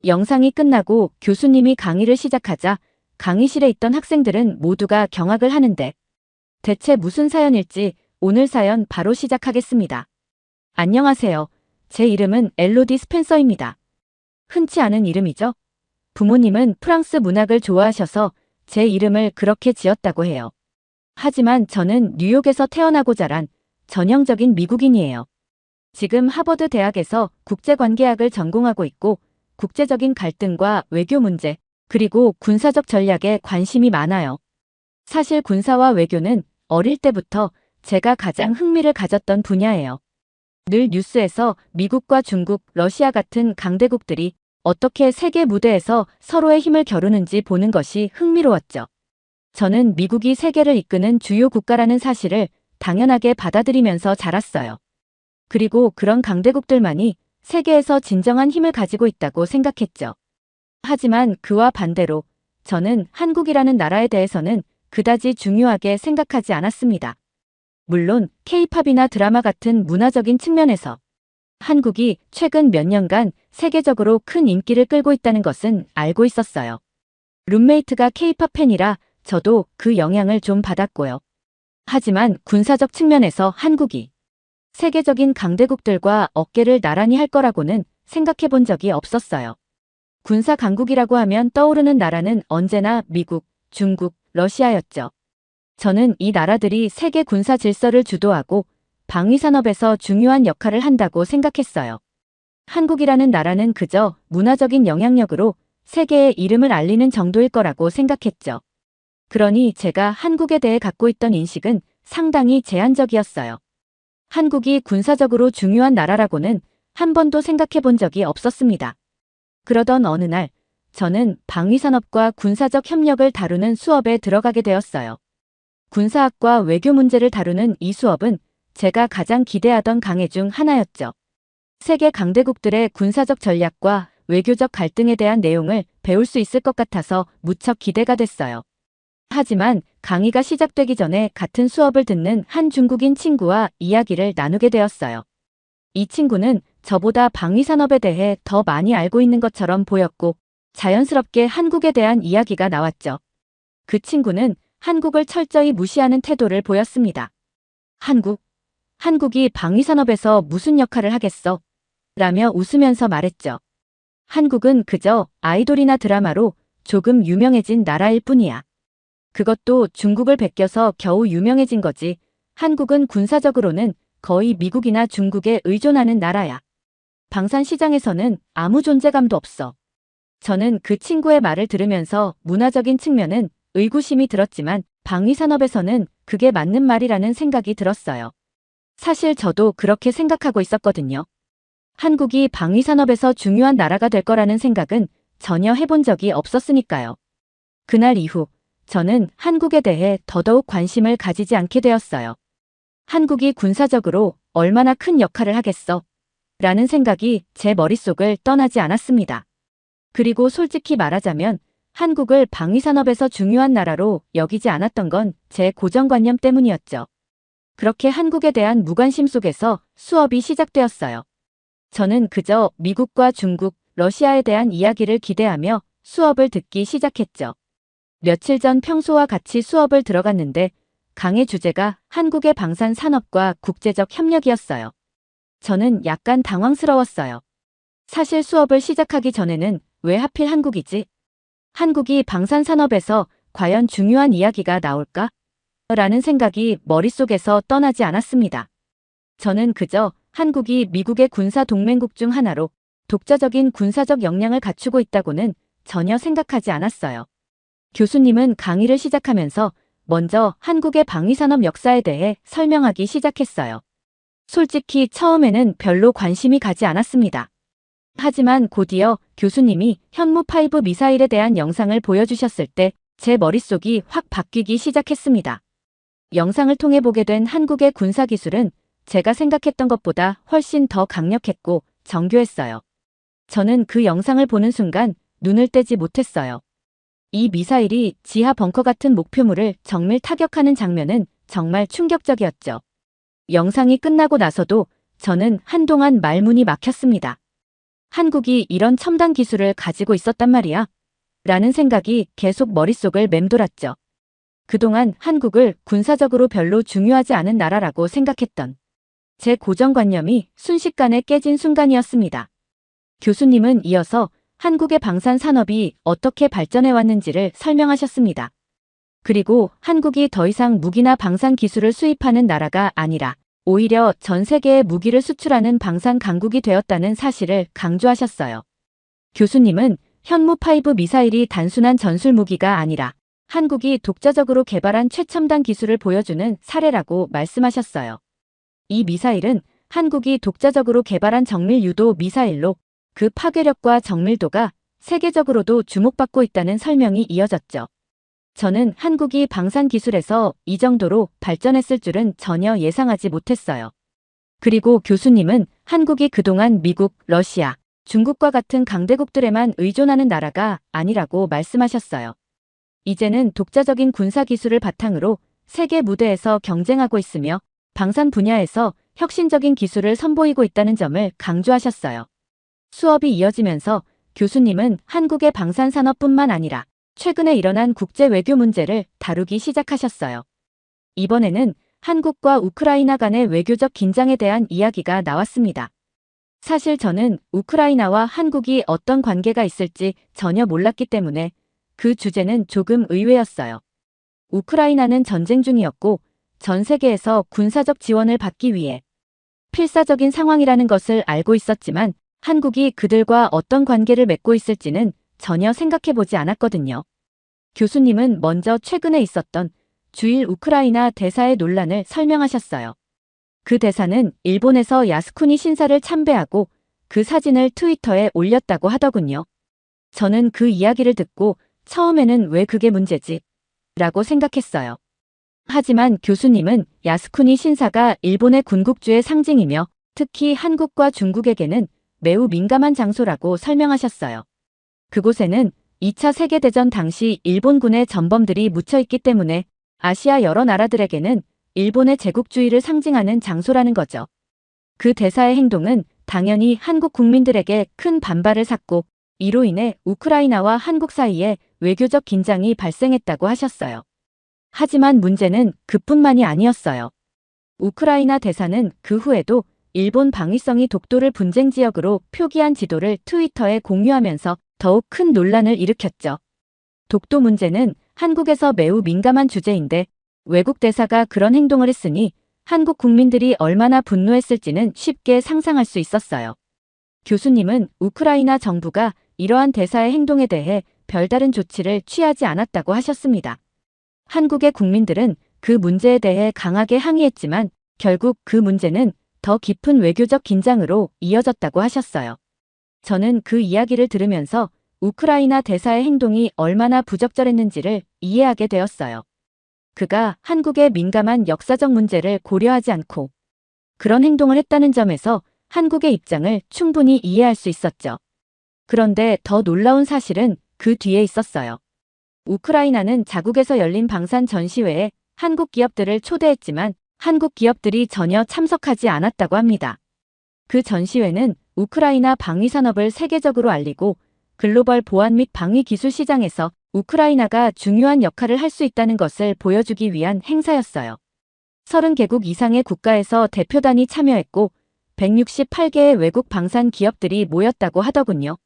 영상이 끝나고 교수님이 강의를 시작하자 강의실에 있던 학생들은 모두가 경악을 하는데 대체 무슨 사연일지 오늘 사연 바로 시작하겠습니다. 안녕하세요. 제 이름은 엘로디 스펜서입니다. 흔치 않은 이름이죠? 부모님은 프랑스 문학을 좋아하셔서 제 이름을 그렇게 지었다고 해요. 하지만 저는 뉴욕에서 태어나고 자란 전형적인 미국인이에요. 지금 하버드 대학에서 국제관계학을 전공하고 있고 국제적인 갈등과 외교 문제, 그리고 군사적 전략에 관심이 많아요. 사실 군사와 외교는 어릴 때부터 제가 가장 흥미를 가졌던 분야예요. 늘 뉴스에서 미국과 중국, 러시아 같은 강대국들이 어떻게 세계 무대에서 서로의 힘을 겨루는지 보는 것이 흥미로웠죠. 저는 미국이 세계를 이끄는 주요 국가라는 사실을 당연하게 받아들이면서 자랐어요. 그리고 그런 강대국들만이 세계에서 진정한 힘을 가지고 있다고 생각했죠. 하지만 그와 반대로 저는 한국이라는 나라에 대해서는 그다지 중요하게 생각하지 않았습니다. 물론 K-팝이나 드라마 같은 문화적인 측면에서 한국이 최근 몇 년간 세계적으로 큰 인기를 끌고 있다는 것은 알고 있었어요. 룸메이트가 K-팝 팬이라 저도 그 영향을 좀 받았고요. 하지만 군사적 측면에서 한국이 세계적인 강대국들과 어깨를 나란히 할 거라고는 생각해 본 적이 없었어요. 군사 강국이라고 하면 떠오르는 나라는 언제나 미국, 중국, 러시아였죠. 저는 이 나라들이 세계 군사 질서를 주도하고 방위산업에서 중요한 역할을 한다고 생각했어요. 한국이라는 나라는 그저 문화적인 영향력으로 세계에 이름을 알리는 정도일 거라고 생각했죠. 그러니 제가 한국에 대해 갖고 있던 인식은 상당히 제한적이었어요. 한국이 군사적으로 중요한 나라라고는 한 번도 생각해 본 적이 없었습니다. 그러던 어느 날, 저는 방위산업과 군사적 협력을 다루는 수업에 들어가게 되었어요. 군사학과 외교 문제를 다루는 이 수업은 제가 가장 기대하던 강의 중 하나였죠. 세계 강대국들의 군사적 전략과 외교적 갈등에 대한 내용을 배울 수 있을 것 같아서 무척 기대가 됐어요. 하지만 강의가 시작되기 전에 같은 수업을 듣는 한 중국인 친구와 이야기를 나누게 되었어요. 이 친구는 저보다 방위산업에 대해 더 많이 알고 있는 것처럼 보였고 자연스럽게 한국에 대한 이야기가 나왔죠. 그 친구는 한국을 철저히 무시하는 태도를 보였습니다. 한국이 방위산업에서 무슨 역할을 하겠어? 라며 웃으면서 말했죠. 한국은 그저 아이돌이나 드라마로 조금 유명해진 나라일 뿐이야. 그것도 중국을 베껴서 겨우 유명해진 거지. 한국은 군사적으로는 거의 미국이나 중국에 의존하는 나라야. 방산 시장에서는 아무 존재감도 없어. 저는 그 친구의 말을 들으면서 문화적인 측면은 의구심이 들었지만 방위산업에서는 그게 맞는 말이라는 생각이 들었어요. 사실 저도 그렇게 생각하고 있었거든요. 한국이 방위산업에서 중요한 나라가 될 거라는 생각은 전혀 해본 적이 없었으니까요. 그날 이후 저는 한국에 대해 더더욱 관심을 가지지 않게 되었어요. 한국이 군사적으로 얼마나 큰 역할을 하겠어? 라는 생각이 제 머릿속을 떠나지 않았습니다. 그리고 솔직히 말하자면 한국을 방위산업에서 중요한 나라로 여기지 않았던 건 제 고정관념 때문이었죠. 그렇게 한국에 대한 무관심 속에서 수업이 시작되었어요. 저는 그저 미국과 중국, 러시아에 대한 이야기를 기대하며 수업을 듣기 시작했죠. 며칠 전 평소와 같이 수업을 들어갔는데 강의 주제가 한국의 방산 산업과 국제적 협력이었어요. 저는 약간 당황스러웠어요. 사실 수업을 시작하기 전에는 왜 하필 한국이지? 한국이 방산 산업에서 과연 중요한 이야기가 나올까? 라는 생각이 머릿속에서 떠나지 않았습니다. 저는 그저 한국이 미국의 군사 동맹국 중 하나로 독자적인 군사적 역량을 갖추고 있다고는 전혀 생각하지 않았어요. 교수님은 강의를 시작하면서 먼저 한국의 방위산업 역사에 대해 설명하기 시작했어요. 솔직히 처음에는 별로 관심이 가지 않았습니다. 하지만 곧이어 교수님이 현무5 미사일에 대한 영상을 보여주셨을 때 제 머릿속이 확 바뀌기 시작했습니다. 영상을 통해 보게 된 한국의 군사기술은 제가 생각했던 것보다 훨씬 더 강력했고 정교했어요. 저는 그 영상을 보는 순간 눈을 떼지 못했어요. 이 미사일이 지하 벙커 같은 목표물을 정밀 타격하는 장면은 정말 충격적이었죠. 영상이 끝나고 나서도 저는 한동안 말문이 막혔습니다. 한국이 이런 첨단 기술을 가지고 있었단 말이야? 라는 생각이 계속 머릿속을 맴돌았죠. 그동안 한국을 군사적으로 별로 중요하지 않은 나라라고 생각했던 제 고정관념이 순식간에 깨진 순간이었습니다. 교수님은 이어서 한국의 방산 산업이 어떻게 발전해 왔는지를 설명하셨습니다. 그리고 한국이 더 이상 무기나 방산 기술을 수입하는 나라가 아니라 오히려 전 세계에 무기를 수출하는 방산 강국이 되었다는 사실을 강조하셨어요. 교수님은 현무5 미사일이 단순한 전술 무기가 아니라 한국이 독자적으로 개발한 최첨단 기술을 보여주는 사례라고 말씀하셨어요. 이 미사일은 한국이 독자적으로 개발한 정밀 유도 미사일로 그 파괴력과 정밀도가 세계적으로도 주목받고 있다는 설명이 이어졌죠. 저는 한국이 방산 기술에서 이 정도로 발전했을 줄은 전혀 예상하지 못했어요. 그리고 교수님은 한국이 그동안 미국, 러시아, 중국과 같은 강대국들에만 의존하는 나라가 아니라고 말씀하셨어요. 이제는 독자적인 군사 기술을 바탕으로 세계 무대에서 경쟁하고 있으며 방산 분야에서 혁신적인 기술을 선보이고 있다는 점을 강조하셨어요. 수업이 이어지면서 교수님은 한국의 방산 산업뿐만 아니라 최근에 일어난 국제 외교 문제를 다루기 시작하셨어요. 이번에는 한국과 우크라이나 간의 외교적 긴장에 대한 이야기가 나왔습니다. 사실 저는 우크라이나와 한국이 어떤 관계가 있을지 전혀 몰랐기 때문에 그 주제는 조금 의외였어요. 우크라이나는 전쟁 중이었고 전 세계에서 군사적 지원을 받기 위해 필사적인 상황이라는 것을 알고 있었지만 한국이 그들과 어떤 관계를 맺고 있을지는 전혀 생각해보지 않았거든요. 교수님은 먼저 최근에 있었던 주일 우크라이나 대사의 논란을 설명하셨어요. 그 대사는 일본에서 야스쿠니 신사를 참배하고 그 사진을 트위터에 올렸다고 하더군요. 저는 그 이야기를 듣고 처음에는 왜 그게 문제지? 라고 생각했어요. 하지만 교수님은 야스쿠니 신사가 일본의 군국주의 상징이며 특히 한국과 중국에게는 매우 민감한 장소라고 설명하셨어요. 그곳에는 2차 세계대전 당시 일본군의 전범들이 묻혀있기 때문에 아시아 여러 나라들에게는 일본의 제국주의를 상징하는 장소라는 거죠. 그 대사의 행동은 당연히 한국 국민들에게 큰 반발을 샀고 이로 인해 우크라이나와 한국 사이에 외교적 긴장이 발생했다고 하셨어요. 하지만 문제는 그뿐만이 아니었어요. 우크라이나 대사는 그 후에도 일본 방위성이 독도를 분쟁 지역으로 표기한 지도를 트위터에 공유하면서 더욱 큰 논란을 일으켰죠. 독도 문제는 한국에서 매우 민감한 주제인데 외국 대사가 그런 행동을 했으니 한국 국민들이 얼마나 분노했을지는 쉽게 상상할 수 있었어요. 교수님은 우크라이나 정부가 이러한 대사의 행동에 대해 별다른 조치를 취하지 않았다고 하셨습니다. 한국의 국민들은 그 문제에 대해 강하게 항의했지만 결국 그 문제는 더 깊은 외교적 긴장으로 이어졌다고 하셨어요. 저는 그 이야기를 들으면서 우크라이나 대사의 행동이 얼마나 부적절했는지를 이해하게 되었어요. 그가 한국의 민감한 역사적 문제를 고려하지 않고 그런 행동을 했다는 점에서 한국의 입장을 충분히 이해할 수 있었죠. 그런데 더 놀라운 사실은 그 뒤에 있었어요. 우크라이나는 자국에서 열린 방산 전시회에 한국 기업들을 초대했지만 한국 기업들이 전혀 참석하지 않았다고 합니다. 그 전시회는 우크라이나 방위 산업을 세계적으로 알리고 글로벌 보안 및 방위 기술 시장에서 우크라이나가 중요한 역할을 할 수 있다는 것을 보여주기 위한 행사였어요. 30개국 이상의 국가에서 대표단이 참여했고 168개의 외국 방산 기업들이 모였다고 하더군요.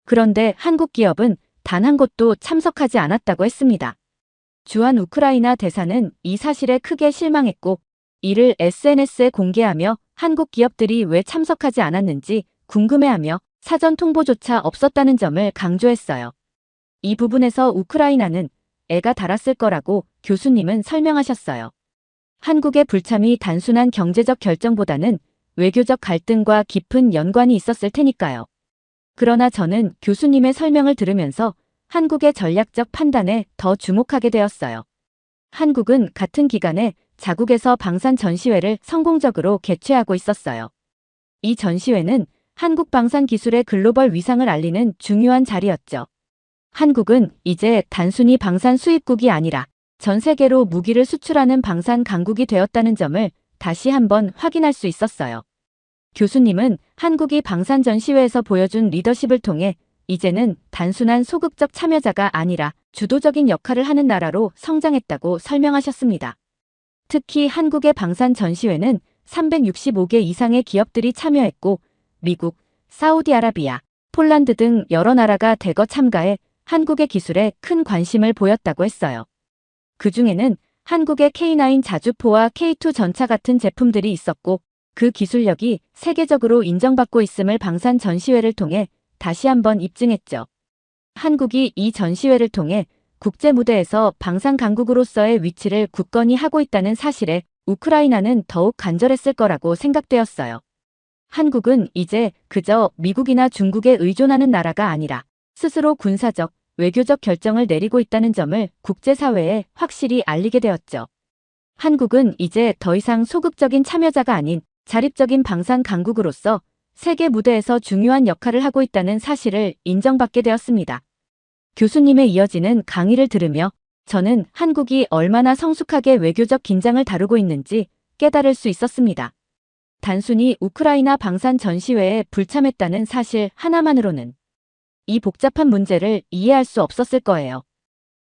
그런데 한국 기업은 단 한 곳도 참석하지 않았다고 했습니다. 주한 우크라이나 대사는 이 사실에 크게 실망했고 이를 SNS에 공개하며 한국 기업들이 왜 참석하지 않았는지 궁금해하며 사전 통보조차 없었다는 점을 강조했어요. 이 부분에서 우크라이나는 애가 달았을 거라고 교수님은 설명하셨어요. 한국의 불참이 단순한 경제적 결정보다는 외교적 갈등과 깊은 연관이 있었을 테니까요. 그러나 저는 교수님의 설명을 들으면서 한국의 전략적 판단에 더 주목하게 되었어요. 한국은 같은 기간에 자국에서 방산 전시회를 성공적으로 개최하고 있었어요. 이 전시회는 한국 방산 기술의 글로벌 위상을 알리는 중요한 자리였죠. 한국은 이제 단순히 방산 수입국이 아니라 전 세계로 무기를 수출하는 방산 강국이 되었다는 점을 다시 한번 확인할 수 있었어요. 교수님은 한국이 방산 전시회에서 보여준 리더십을 통해 이제는 단순한 소극적 참여자가 아니라 주도적인 역할을 하는 나라로 성장했다고 설명하셨습니다. 특히 한국의 방산 전시회는 365개 이상의 기업들이 참여했고 미국, 사우디아라비아, 폴란드 등 여러 나라가 대거 참가해 한국의 기술에 큰 관심을 보였다고 했어요. 그 중에는 한국의 K9 자주포와 K2 전차 같은 제품들이 있었고 그 기술력이 세계적으로 인정받고 있음을 방산 전시회를 통해 다시 한번 입증했죠. 한국이 이 전시회를 통해 국제 무대에서 방산 강국으로서의 위치를 굳건히 하고 있다는 사실에 우크라이나는 더욱 간절했을 거라고 생각되었어요. 한국은 이제 그저 미국이나 중국에 의존하는 나라가 아니라 스스로 군사적, 외교적 결정을 내리고 있다는 점을 국제사회에 확실히 알리게 되었죠. 한국은 이제 더 이상 소극적인 참여자가 아닌 자립적인 방산 강국으로서 세계 무대에서 중요한 역할을 하고 있다는 사실을 인정받게 되었습니다. 교수님의 이어지는 강의를 들으며 저는 한국이 얼마나 성숙하게 외교적 긴장을 다루고 있는지 깨달을 수 있었습니다. 단순히 우크라이나 방산 전시회에 불참했다는 사실 하나만으로는 이 복잡한 문제를 이해할 수 없었을 거예요.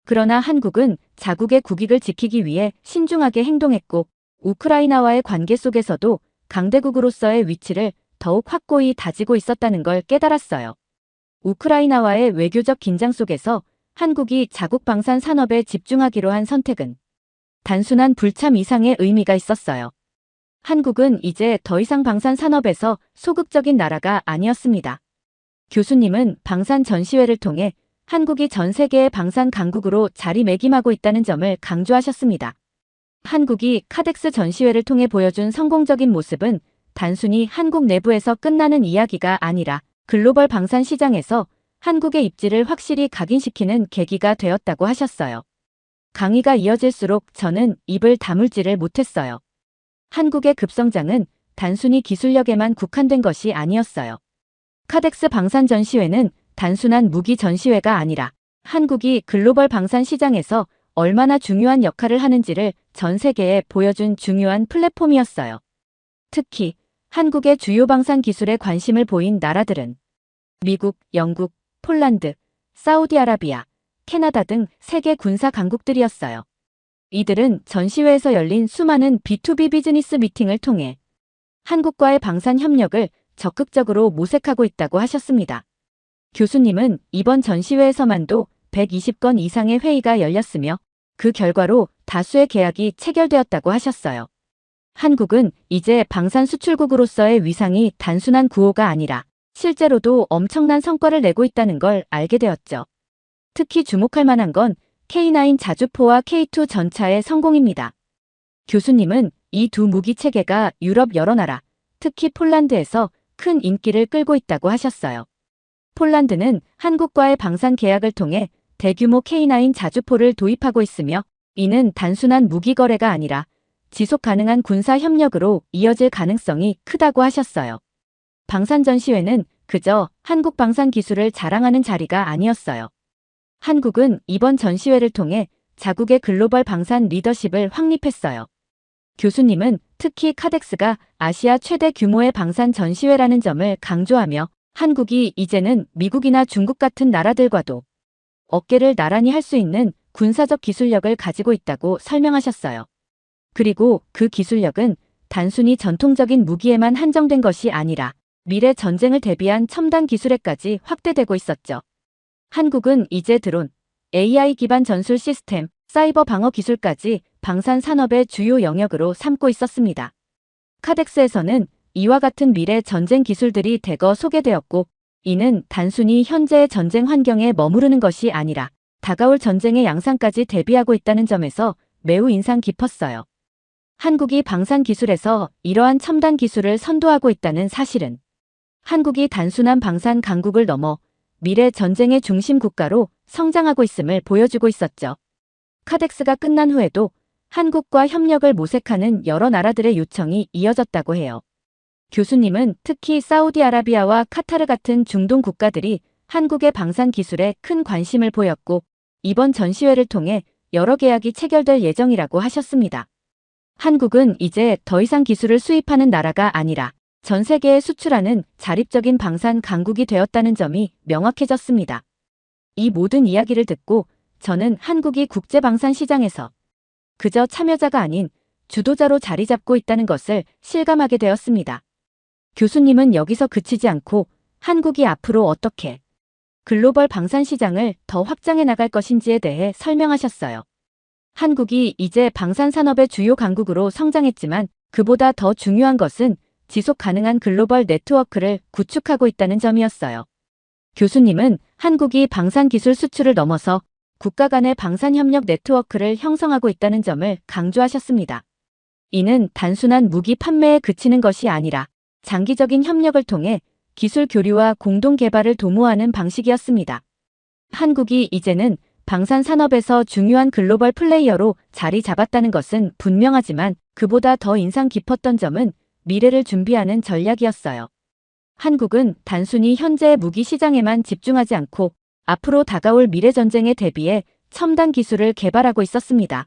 그러나 한국은 자국의 국익을 지키기 위해 신중하게 행동했고 우크라이나와의 관계 속에서도 강대국으로서의 위치를 더욱 확고히 다지고 있었다는 걸 깨달았어요. 우크라이나와의 외교적 긴장 속에서 한국이 자국 방산 산업에 집중하기로 한 선택은 단순한 불참 이상의 의미가 있었어요. 한국은 이제 더 이상 방산 산업에서 소극적인 나라가 아니었습니다. 교수님은 방산 전시회를 통해 한국이 전 세계의 방산 강국으로 자리매김하고 있다는 점을 강조하셨습니다. 한국이 카덱스 전시회를 통해 보여준 성공적인 모습은 단순히 한국 내부에서 끝나는 이야기가 아니라 글로벌 방산 시장에서 한국의 입지를 확실히 각인시키는 계기가 되었다고 하셨어요. 강의가 이어질수록 저는 입을 다물지를 못했어요. 한국의 급성장은 단순히 기술력에만 국한된 것이 아니었어요. 카덱스 방산 전시회는 단순한 무기 전시회가 아니라 한국이 글로벌 방산 시장에서 얼마나 중요한 역할을 하는지를 전 세계에 보여준 중요한 플랫폼이었어요. 특히 한국의 주요 방산 기술에 관심을 보인 나라들은 미국, 영국, 폴란드, 사우디아라비아, 캐나다 등 세계 군사 강국들이었어요. 이들은 전시회에서 열린 수많은 B2B 비즈니스 미팅을 통해 한국과의 방산 협력을 적극적으로 모색하고 있다고 하셨습니다. 교수님은 이번 전시회에서만도 120건 이상의 회의가 열렸으며 그 결과로 다수의 계약이 체결되었다고 하셨어요. 한국은 이제 방산 수출국으로서의 위상이 단순한 구호가 아니라 실제로도 엄청난 성과를 내고 있다는 걸 알게 되었죠. 특히 주목할 만한 건 K9 자주포와 K2 전차의 성공입니다. 교수님은 이 두 무기 체계가 유럽 여러 나라, 특히 폴란드에서 큰 인기를 끌고 있다고 하셨어요. 폴란드는 한국과의 방산 계약을 통해 대규모 K9 자주포를 도입하고 있으며 이는 단순한 무기 거래가 아니라 지속 가능한 군사 협력으로 이어질 가능성이 크다고 하셨어요. 방산 전시회는 그저 한국 방산 기술을 자랑하는 자리가 아니었어요. 한국은 이번 전시회를 통해 자국의 글로벌 방산 리더십을 확립했어요. 교수님은 특히 카덱스가 아시아 최대 규모의 방산 전시회라는 점을 강조하며 한국이 이제는 미국이나 중국 같은 나라들과도 어깨를 나란히 할 수 있는 군사적 기술력을 가지고 있다고 설명하셨어요. 그리고 그 기술력은 단순히 전통적인 무기에만 한정된 것이 아니라 미래 전쟁을 대비한 첨단 기술에까지 확대되고 있었죠. 한국은 이제 드론, AI 기반 전술 시스템, 사이버 방어 기술까지 방산 산업의 주요 영역으로 삼고 있었습니다. 카덱스에서는 이와 같은 미래 전쟁 기술들이 대거 소개되었고 이는 단순히 현재의 전쟁 환경에 머무르는 것이 아니라 다가올 전쟁의 양상까지 대비하고 있다는 점에서 매우 인상 깊었어요. 한국이 방산 기술에서 이러한 첨단 기술을 선도하고 있다는 사실은 한국이 단순한 방산 강국을 넘어 미래 전쟁의 중심 국가로 성장하고 있음을 보여주고 있었죠. 카덱스가 끝난 후에도 한국과 협력을 모색하는 여러 나라들의 요청이 이어졌다고 해요. 교수님은 특히 사우디아라비아와 카타르 같은 중동 국가들이 한국의 방산 기술에 큰 관심을 보였고 이번 전시회를 통해 여러 계약이 체결될 예정이라고 하셨습니다. 한국은 이제 더 이상 기술을 수입하는 나라가 아니라 전 세계에 수출하는 자립적인 방산 강국이 되었다는 점이 명확해졌습니다. 이 모든 이야기를 듣고 저는 한국이 국제 방산 시장에서 그저 참여자가 아닌 주도자로 자리 잡고 있다는 것을 실감하게 되었습니다. 교수님은 여기서 그치지 않고 한국이 앞으로 어떻게 글로벌 방산 시장을 더 확장해 나갈 것인지에 대해 설명하셨어요. 한국이 이제 방산 산업의 주요 강국으로 성장했지만 그보다 더 중요한 것은 지속 가능한 글로벌 네트워크를 구축하고 있다는 점이었어요. 교수님은 한국이 방산 기술 수출을 넘어서 국가 간의 방산 협력 네트워크를 형성하고 있다는 점을 강조하셨습니다. 이는 단순한 무기 판매에 그치는 것이 아니라 장기적인 협력을 통해 기술 교류와 공동 개발을 도모하는 방식이었습니다. 한국이 이제는 방산 산업에서 중요한 글로벌 플레이어로 자리 잡았다는 것은 분명하지만 그보다 더 인상 깊었던 점은 미래를 준비하는 전략이었어요. 한국은 단순히 현재의 무기 시장에만 집중하지 않고 앞으로 다가올 미래 전쟁에 대비해 첨단 기술을 개발하고 있었습니다.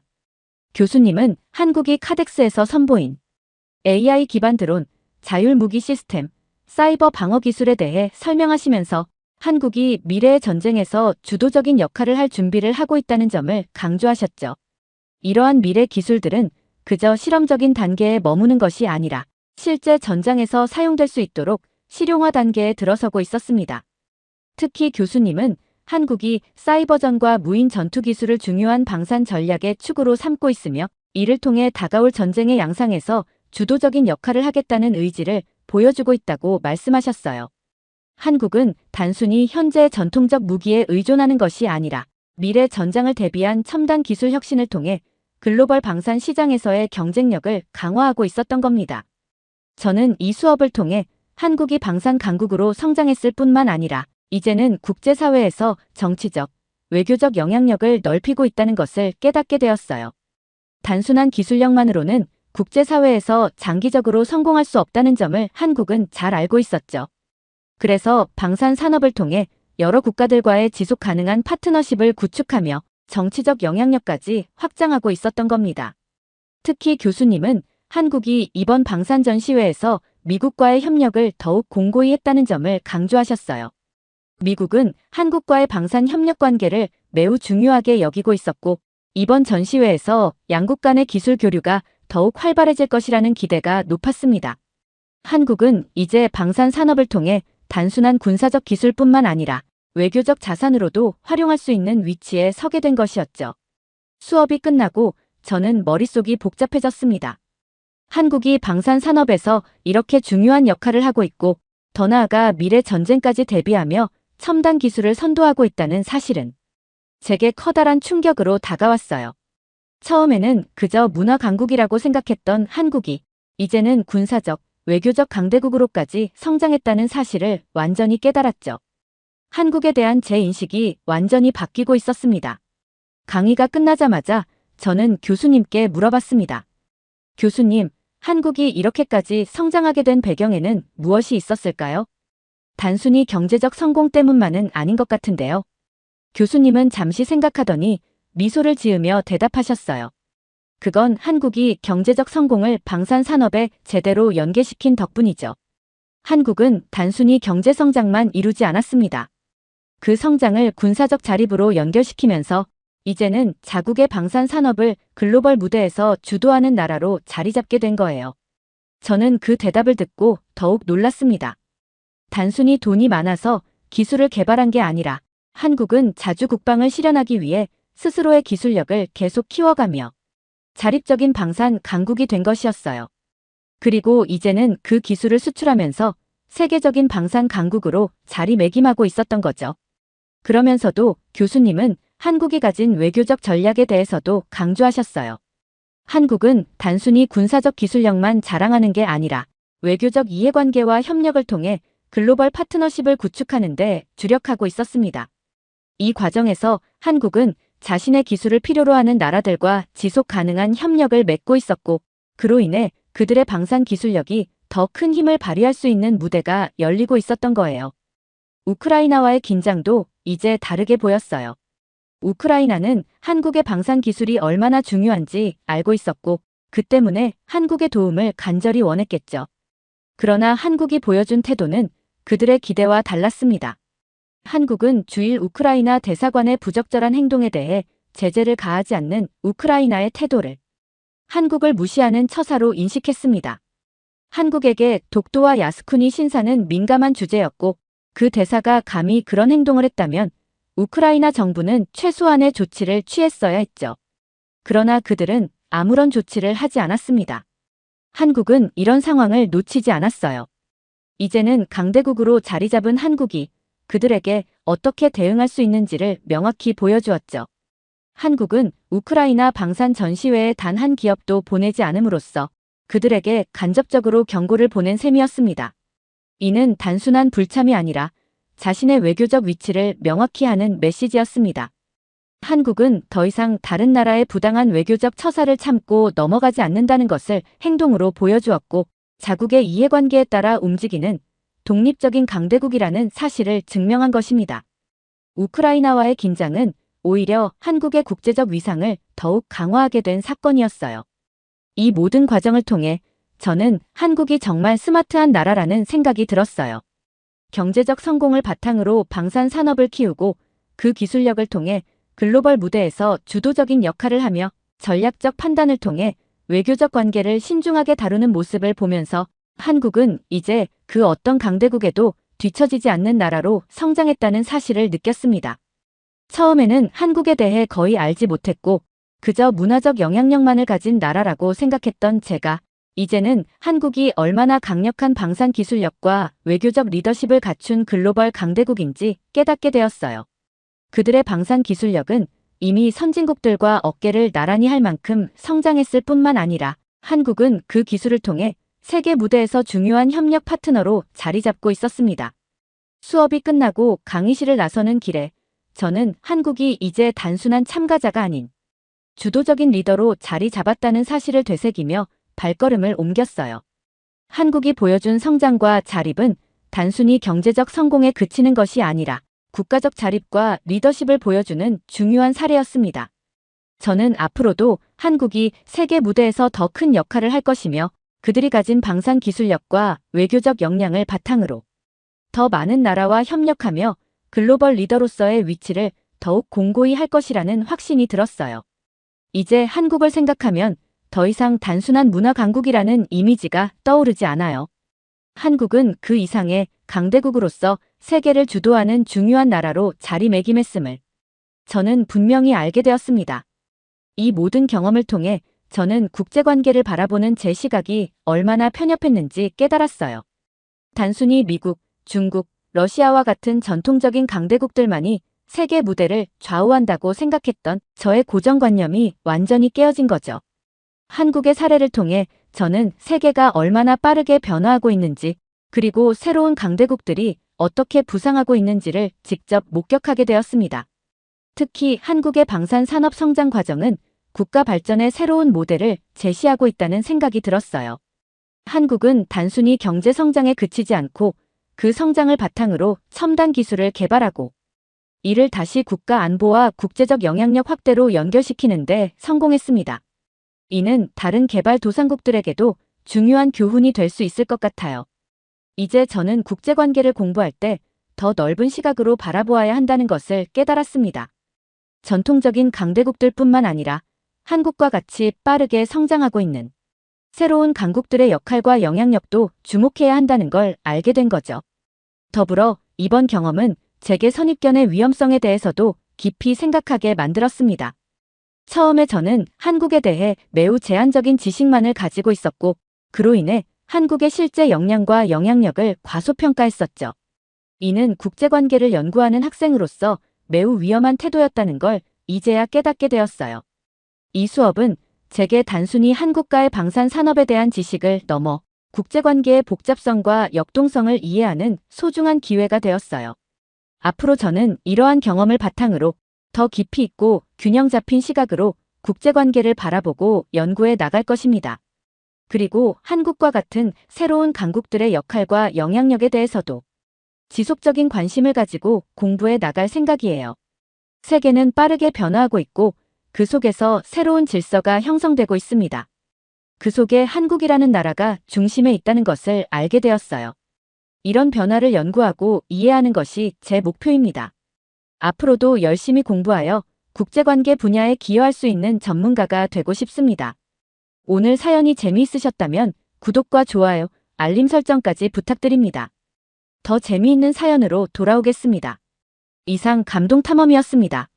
교수님은 한국이 카덱스에서 선보인 AI 기반 드론, 자율 무기 시스템, 사이버 방어 기술에 대해 설명하시면서 한국이 미래의 전쟁에서 주도적인 역할을 할 준비를 하고 있다는 점을 강조하셨죠. 이러한 미래 기술들은 그저 실험적인 단계에 머무는 것이 아니라 실제 전장에서 사용될 수 있도록 실용화 단계에 들어서고 있었습니다. 특히 교수님은 한국이 사이버전과 무인 전투 기술을 중요한 방산 전략의 축으로 삼고 있으며 이를 통해 다가올 전쟁의 양상에서 주도적인 역할을 하겠다는 의지를 보여주고 있다고 말씀하셨어요. 한국은 단순히 현재의 전통적 무기에 의존하는 것이 아니라 미래 전장을 대비한 첨단 기술 혁신을 통해 글로벌 방산 시장에서의 경쟁력을 강화하고 있었던 겁니다. 저는 이 수업을 통해 한국이 방산 강국으로 성장했을 뿐만 아니라 이제는 국제사회에서 정치적, 외교적 영향력을 넓히고 있다는 것을 깨닫게 되었어요. 단순한 기술력만으로는 국제사회에서 장기적으로 성공할 수 없다는 점을 한국은 잘 알고 있었죠. 그래서 방산 산업을 통해 여러 국가들과의 지속 가능한 파트너십을 구축하며 정치적 영향력까지 확장하고 있었던 겁니다. 특히 교수님은 한국이 이번 방산 전시회에서 미국과의 협력을 더욱 공고히 했다는 점을 강조하셨어요. 미국은 한국과의 방산 협력 관계를 매우 중요하게 여기고 있었고 이번 전시회에서 양국 간의 기술 교류가 더욱 활발해질 것이라는 기대가 높았습니다. 한국은 이제 방산 산업을 통해 단순한 군사적 기술뿐만 아니라 외교적 자산으로도 활용할 수 있는 위치에 서게 된 것이었죠. 수업이 끝나고 저는 머릿속이 복잡해졌습니다. 한국이 방산 산업에서 이렇게 중요한 역할을 하고 있고 더 나아가 미래 전쟁까지 대비하며 첨단 기술을 선도하고 있다는 사실은 제게 커다란 충격으로 다가왔어요. 처음에는 그저 문화 강국이라고 생각했던 한국이 이제는 군사적, 외교적 강대국으로까지 성장했다는 사실을 완전히 깨달았죠. 한국에 대한 제 인식이 완전히 바뀌고 있었습니다. 강의가 끝나자마자 저는 교수님께 물어봤습니다. 교수님, 한국이 이렇게까지 성장하게 된 배경에는 무엇이 있었을까요? 단순히 경제적 성공 때문만은 아닌 것 같은데요. 교수님은 잠시 생각하더니 미소를 지으며 대답하셨어요. 그건 한국이 경제적 성공을 방산 산업에 제대로 연계시킨 덕분이죠. 한국은 단순히 경제 성장만 이루지 않았습니다. 그 성장을 군사적 자립으로 연결시키면서 이제는 자국의 방산 산업을 글로벌 무대에서 주도하는 나라로 자리 잡게 된 거예요. 저는 그 대답을 듣고 더욱 놀랐습니다. 단순히 돈이 많아서 기술을 개발한 게 아니라 한국은 자주 국방을 실현하기 위해 스스로의 기술력을 계속 키워가며 자립적인 방산 강국이 된 것이었어요. 그리고 이제는 그 기술을 수출하면서 세계적인 방산 강국으로 자리매김하고 있었던 거죠. 그러면서도 교수님은 한국이 가진 외교적 전략에 대해서도 강조하셨어요. 한국은 단순히 군사적 기술력만 자랑하는 게 아니라 외교적 이해관계와 협력을 통해 글로벌 파트너십을 구축하는 데 주력하고 있었습니다. 이 과정에서 한국은 자신의 기술을 필요로 하는 나라들과 지속 가능한 협력을 맺고 있었고 그로 인해 그들의 방산 기술력이 더 큰 힘을 발휘할 수 있는 무대가 열리고 있었던 거예요. 우크라이나와의 긴장도 이제 다르게 보였어요. 우크라이나는 한국의 방산 기술이 얼마나 중요한지 알고 있었고 그 때문에 한국의 도움을 간절히 원했겠죠. 그러나 한국이 보여준 태도는 그들의 기대와 달랐습니다. 한국은 주일 우크라이나 대사관의 부적절한 행동에 대해 제재를 가하지 않는 우크라이나의 태도를 한국을 무시하는 처사로 인식했습니다. 한국에게 독도와 야스쿠니 신사는 민감한 주제였고 그 대사가 감히 그런 행동을 했다면 우크라이나 정부는 최소한의 조치를 취했어야 했죠. 그러나 그들은 아무런 조치를 하지 않았습니다. 한국은 이런 상황을 놓치지 않았어요. 이제는 강대국으로 자리 잡은 한국이 그들에게 어떻게 대응할 수 있는지를 명확히 보여주었죠. 한국은 우크라이나 방산 전시회에 단 한 기업도 보내지 않음으로써 그들에게 간접적으로 경고를 보낸 셈이었습니다. 이는 단순한 불참이 아니라 자신의 외교적 위치를 명확히 하는 메시지였습니다. 한국은 더 이상 다른 나라의 부당한 외교적 처사를 참고 넘어가지 않는다는 것을 행동으로 보여주었고 자국의 이해관계에 따라 움직이는 독립적인 강대국이라는 사실을 증명한 것입니다. 우크라이나와의 긴장은 오히려 한국의 국제적 위상을 더욱 강화하게 된 사건이었어요. 이 모든 과정을 통해 저는 한국이 정말 스마트한 나라라는 생각이 들었어요. 경제적 성공을 바탕으로 방산 산업을 키우고 그 기술력을 통해 글로벌 무대에서 주도적인 역할을 하며 전략적 판단을 통해 외교적 관계를 신중하게 다루는 모습을 보면서 한국은 이제 그 어떤 강대국에도 뒤처지지 않는 나라로 성장했다는 사실을 느꼈습니다. 처음에는 한국에 대해 거의 알지 못했고 그저 문화적 영향력만을 가진 나라라고 생각했던 제가 이제는 한국이 얼마나 강력한 방산 기술력과 외교적 리더십을 갖춘 글로벌 강대국인지 깨닫게 되었어요. 그들의 방산 기술력은 이미 선진국들과 어깨를 나란히 할 만큼 성장했을 뿐만 아니라 한국은 그 기술을 통해 세계 무대에서 중요한 협력 파트너로 자리 잡고 있었습니다. 수업이 끝나고 강의실을 나서는 길에 저는 한국이 이제 단순한 참가자가 아닌 주도적인 리더로 자리 잡았다는 사실을 되새기며 발걸음을 옮겼어요. 한국이 보여준 성장과 자립은 단순히 경제적 성공에 그치는 것이 아니라 국가적 자립과 리더십을 보여주는 중요한 사례였습니다. 저는 앞으로도 한국이 세계 무대에서 더 큰 역할을 할 것이며 그들이 가진 방산 기술력과 외교적 역량을 바탕으로 더 많은 나라와 협력하며 글로벌 리더로서의 위치를 더욱 공고히 할 것이라는 확신이 들었어요. 이제 한국을 생각하면 더 이상 단순한 문화 강국이라는 이미지가 떠오르지 않아요. 한국은 그 이상의 강대국으로서 세계를 주도하는 중요한 나라로 자리매김했음을 저는 분명히 알게 되었습니다. 이 모든 경험을 통해 저는 국제관계를 바라보는 제 시각이 얼마나 편협했는지 깨달았어요. 단순히 미국, 중국, 러시아와 같은 전통적인 강대국들만이 세계 무대를 좌우한다고 생각했던 저의 고정관념이 완전히 깨어진 거죠. 한국의 사례를 통해 저는 세계가 얼마나 빠르게 변화하고 있는지 그리고 새로운 강대국들이 어떻게 부상하고 있는지를 직접 목격하게 되었습니다. 특히 한국의 방산 산업 성장 과정은 국가 발전의 새로운 모델을 제시하고 있다는 생각이 들었어요. 한국은 단순히 경제 성장에 그치지 않고 그 성장을 바탕으로 첨단 기술을 개발하고 이를 다시 국가 안보와 국제적 영향력 확대로 연결시키는 데 성공했습니다. 이는 다른 개발도상국들에게도 중요한 교훈이 될 수 있을 것 같아요. 이제 저는 국제관계를 공부할 때 더 넓은 시각으로 바라보아야 한다는 것을 깨달았습니다. 전통적인 강대국들뿐만 아니라 한국과 같이 빠르게 성장하고 있는 새로운 강국들의 역할과 영향력도 주목해야 한다는 걸 알게 된 거죠. 더불어 이번 경험은 제게 선입견의 위험성에 대해서도 깊이 생각하게 만들었습니다. 처음에 저는 한국에 대해 매우 제한적인 지식만을 가지고 있었고 그로 인해 한국의 실제 역량과 영향력을 과소평가했었죠. 이는 국제관계를 연구하는 학생으로서 매우 위험한 태도였다는 걸 이제야 깨닫게 되었어요. 이 수업은 제게 단순히 한국과의 방산 산업에 대한 지식을 넘어 국제관계의 복잡성과 역동성을 이해하는 소중한 기회가 되었어요. 앞으로 저는 이러한 경험을 바탕으로 더 깊이 있고 균형 잡힌 시각으로 국제관계를 바라보고 연구해 나갈 것입니다. 그리고 한국과 같은 새로운 강국들의 역할과 영향력에 대해서도 지속적인 관심을 가지고 공부해 나갈 생각이에요. 세계는 빠르게 변화하고 있고 그 속에서 새로운 질서가 형성되고 있습니다. 그 속에 한국이라는 나라가 중심에 있다는 것을 알게 되었어요. 이런 변화를 연구하고 이해하는 것이 제 목표입니다. 앞으로도 열심히 공부하여 국제관계 분야에 기여할 수 있는 전문가가 되고 싶습니다. 오늘 사연이 재미있으셨다면 구독과 좋아요, 알림 설정까지 부탁드립니다. 더 재미있는 사연으로 돌아오겠습니다. 이상 감동탐험이었습니다.